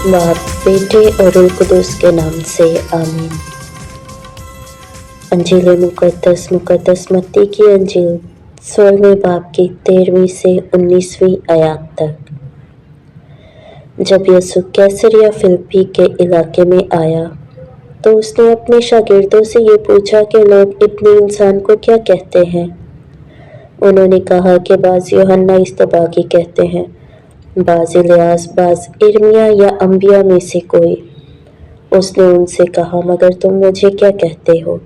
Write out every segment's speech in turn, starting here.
बाप, बेटे और रूह कुदूस के नाम से आमीन। अंजील मुकद्दस मत्ती की अंजील 16वें बाब की 13वीं से 19वीं आयत तक। जब यीशु कैसरिया फिलिप्पी के इलाके में आया तो उसने अपने शागिर्दों से ये पूछा कि लोग इब्ने इंसान को क्या कहते हैं। उन्होंने कहा कि बाज़ यूहन्ना इस्तबागी कहते हैं, बाज़ इलियास, बाज़ इर्मिया या अंबिया में से कोई। उसने उनसे कहा, मगर तुम मुझे क्या कहते हो?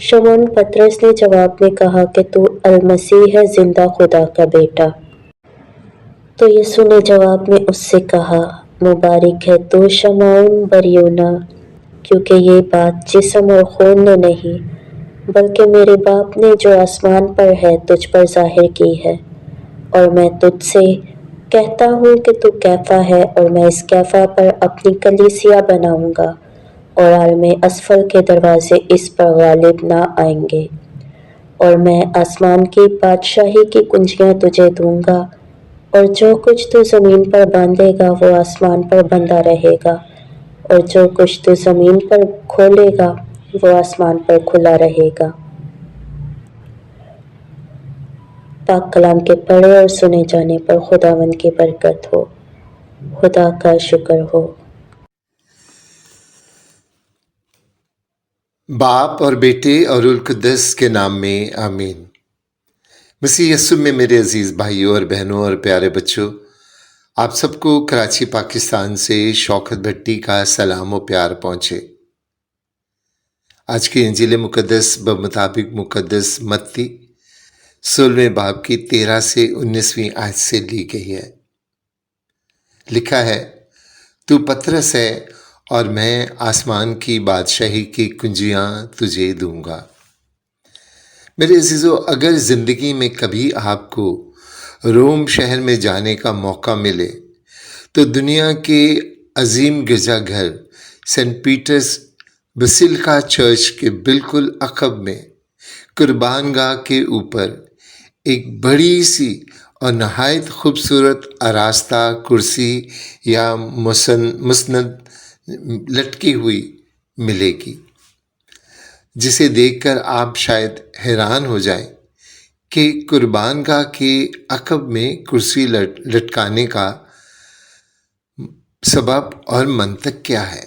शमौन पतरस ने जवाब में कहा कि तू अल-मसीह है, जिंदा खुदा का बेटा। तो यीशु ने जवाब में उससे कहा, मुबारक है तू शमौन बरयोना, क्योंकि ये बात जिस्म और खून ने नहीं बल्कि मेरे बाप ने जो आसमान पर है तुझ पर जाहिर की है। और मैं तुझसे कहता हूँ कि तू कैफा है, और मैं इस कैफा पर अपनी कलीसिया बनाऊंगा और आलम असफल के दरवाजे इस पर गालिब ना आएंगे। और मैं आसमान की बादशाही की कुंजियाँ तुझे दूंगा, और जो कुछ तू ज़मीन पर बांधेगा वो आसमान पर बंधा रहेगा, और जो कुछ तू ज़मीन पर खोलेगा वो आसमान पर खुला रहेगा। पाक कलाम के पढ़े और सुने जाने पर खुदावंद की बरकत हो। खुदा का शुक्र हो। बाप और बेटे और रूह कुद्दस के नाम में आमीन। मसीह यस्सु में मेरे अजीज भाइयों और बहनों और प्यारे बच्चों, आप सबको कराची पाकिस्तान से शौकत भट्टी का सलाम और प्यार पहुंचे। आज की इंजील मुकद्दस बमुताबिक मुकद्दस मत्ती 16वें बाब की 13 से 19वीं आयत से ली गई है। लिखा है, तू पतरस है और मैं आसमान की बादशाही की कुंजियां तुझे दूंगा। मेरे अजीजों, अगर ज़िंदगी में कभी आपको रोम शहर में जाने का मौका मिले तो दुनिया के अजीम गिरजाघर सेंट पीटर्स बसिलिका चर्च के बिल्कुल अक़ब में कुर्बानगाह के ऊपर एक बड़ी सी और नहायत खूबसूरत आरास्ता कुर्सी या मुसन्नद लटकी हुई मिलेगी, जिसे देखकर आप शायद हैरान हो जाएं कि कुर्बानगाह के अक़ब में कुर्सी लटकाने का सबब और मंतक क्या है।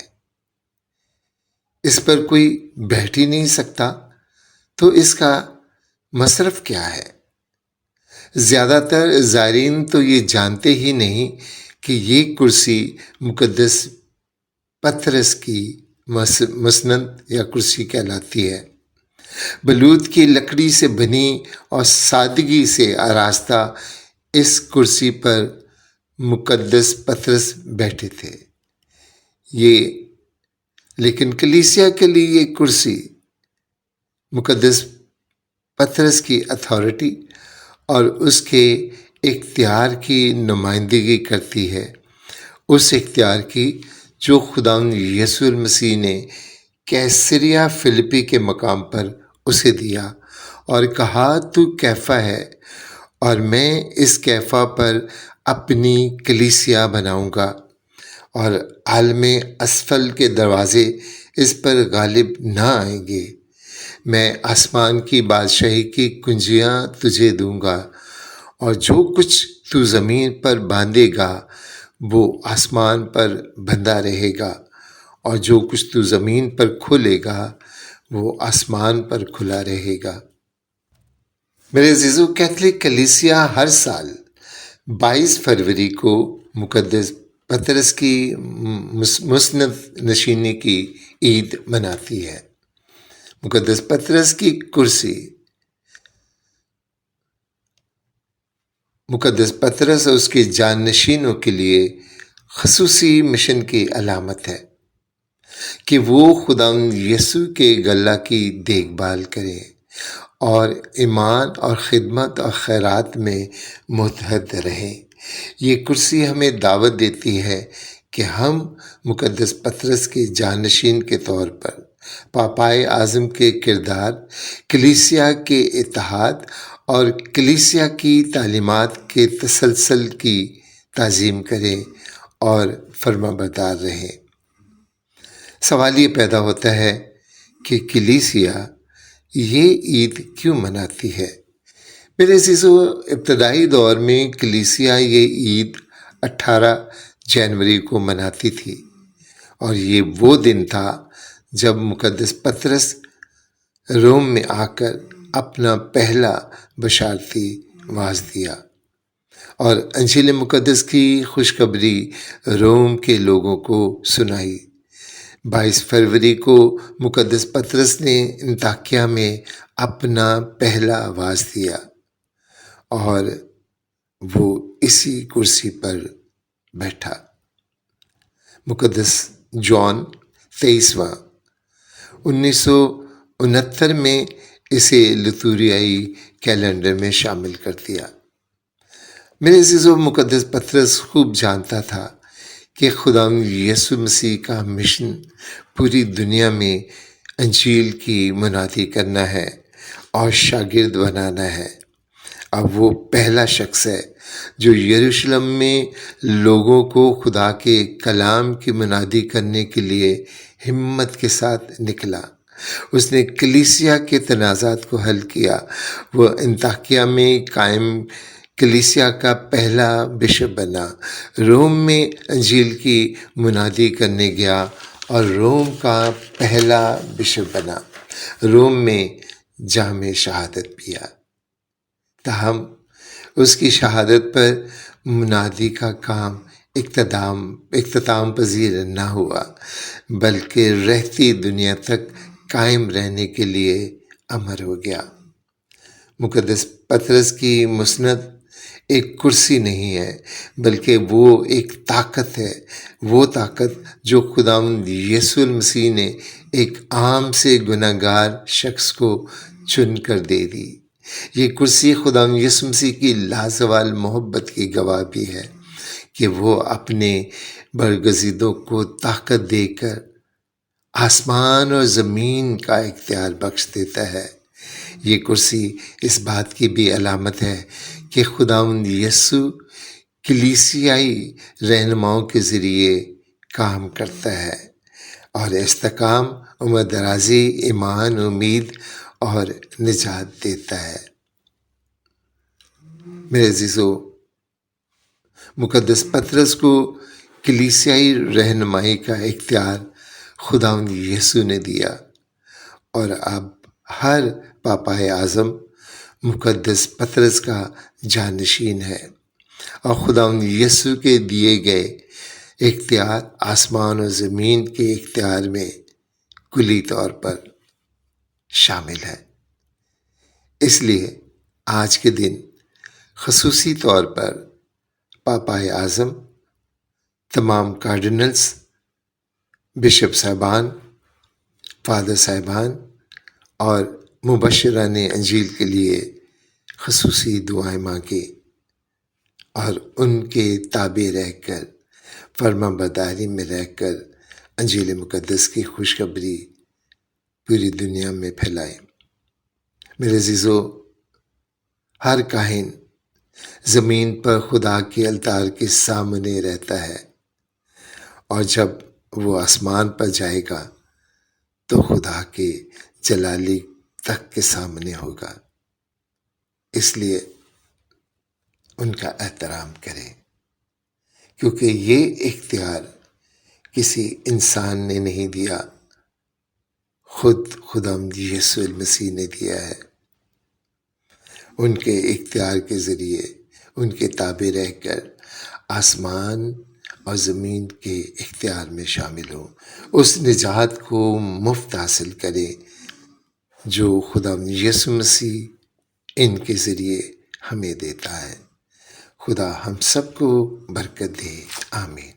इस पर कोई बैठ ही नहीं सकता, तो इसका मसरफ क्या है। ज़्यादातर ज़ायरीन तो ये जानते ही नहीं कि ये कुर्सी मुकद्दस पतरस की मसनद या कुर्सी कहलाती है। बलूत की लकड़ी से बनी और सादगी से आरास्ता इस कुर्सी पर मुकद्दस पतरस बैठे थे। लेकिन कलीसिया के लिए ये कुर्सी मुकद्दस पतरस की अथॉरिटी और उसके इख्तियार की नुमाइंदगी करती है, उस इख्तियार की जो खुदावंद यीशु मसीह ने कैसरिया फिलिप्पी के मकाम पर उसे दिया और कहा, तू कैफा है और मैं इस कैफा पर अपनी कलीसिया बनाऊंगा और आलम असफल के दरवाजे इस पर गालिब ना आएंगे। मैं आसमान की बादशाही की कुंजियां तुझे दूंगा, और जो कुछ तू ज़मीन पर बांधेगा वो आसमान पर बंधा रहेगा, और जो कुछ तू ज़मीन पर खोलेगा वो आसमान पर खुला रहेगा। मेरे अजीज़ों, कैथलिक कलीसिया हर साल 22 फरवरी को मुकद्दस पतरस की मुसनद नशीनी की ईद मनाती है। मुकद्दस पतरस की कुर्सी मुकद्दस पतरस और उसके जाननशीनों के लिए खसूसी मिशन की अलामत है कि वो खुदावंद यीशु के गल्ला की देखभाल करें और ईमान और खिदमत और खैरात में मुतहद रहें। ये कुर्सी हमें दावत देती है कि हम मुकद्दस पतरस के जाननशीन के तौर पर पापाए आज़म के किरदार, कलीसिया के इत्तेहाद और कलीसिया की तालीमात के तसलसल की ताज़ीम करें और فرما بردار رہیں۔ سوال یہ پیدا ہوتا ہے کہ کلیسیا یہ عید کیوں مناتی ہے؟ میرے عزیزو، ابتدائی دور میں کلیسیا یہ عید 18 جنوری کو مناتی تھی، اور یہ وہ دن تھا جب مقدس پطرس روم میں آ کر اپنا پہلا بشارتی وعظ دیا اور انجیل مقدس کی خوشخبری روم کے لوگوں کو سنائی۔ 22 فروری کو مقدس پطرس نے انطاکیہ میں اپنا پہلا وعظ دیا، اور وہ اسی کرسی پر بیٹھا۔ مقدس جون 23واں 1969 میں اسے لتوریائی کیلنڈر میں شامل کر دیا۔ میرے عزیزو، مقدس پطرس خوب جانتا تھا کہ خداوند یسوع مسیح کا مشن پوری دنیا میں انجیل کی منادی کرنا ہے اور شاگرد بنانا ہے۔ اب وہ پہلا شخص ہے جو یروشلم میں لوگوں کو خدا کے کلام کی منادی کرنے کے لیے ہمت کے ساتھ نکلا۔ اس نے کلیسیا کے تنازعات کو حل کیا۔ وہ انطاکیہ میں قائم کلیسیا کا پہلا بشپ بنا، روم میں انجیل کی منادی کرنے گیا اور روم کا پہلا بشپ بنا۔ روم میں جامع شہادت پیا۔ تاہم اس کی شہادت پر منادی کا کام اختتام پذیر نہ ہوا، بلکہ رہتی دنیا تک قائم رہنے کے لیے امر ہو گیا۔ مقدس پطرس کی مسند ایک کرسی نہیں ہے، بلکہ وہ ایک طاقت ہے، وہ طاقت جو خداوند یسوع المسیح نے ایک عام سے گناہ گار شخص کو چن کر دے دی۔ یہ کرسی خداوند یسوع مسیح کی لازوال محبت کی گواہ بھی ہے کہ وہ اپنے برگزیدوں کو طاقت دے کر آسمان اور زمین کا اختیار بخش دیتا ہے۔ یہ کرسی اس بات کی بھی علامت ہے کہ خداوند یسوع کلیسیائی رہنماؤں کے ذریعے کام کرتا ہے اور استحکام، عمر درازی، ایمان، امید اور نجات دیتا ہے۔ میرے عزیزو، مقدس پطرس کو کلیسیائی رہنمائی کا اختیار خداوند یسوع نے دیا، اور اب ہر پاپائے اعظم مقدس پطرس کا جانشین ہے، اور خداوند یسوع کے دیے گئے اختیار آسمان و زمین کے اختیار میں کلی طور پر شامل ہے۔ اس لیے آج کے دن خصوصی طور پر پاپائے اعظم، تمام کارڈینلز، بشپ صاحبان، فادر صاحبان اور مبشران انجیل کے لیے خصوصی دعائیں مانگیں اور ان کے تابع رہ کر، فرما برداری میں رہ کر انجیل مقدس کی خوشخبری پوری دنیا میں پھیلائیں۔ میرے عزیزو، ہر کاہن زمین پر خدا کے الطار کے سامنے رہتا ہے، اور جب وہ آسمان پر جائے گا تو خدا کے جلالی تخت کے سامنے ہوگا۔ اس لیے ان کا احترام کریں، کیونکہ یہ اختیار کسی انسان نے نہیں دیا، خود خداوند یسوع المسیح نے دیا ہے۔ ان کے اختیار کے ذریعے ان کے تابع رہ کر آسمان اور زمین کے اختیار میں شامل ہوں، اس نجات کو مفت حاصل کریں جو خداوند یسوع مسیح ان کے ذریعے ہمیں دیتا ہے۔ خدا ہم سب کو برکت دے، آمین۔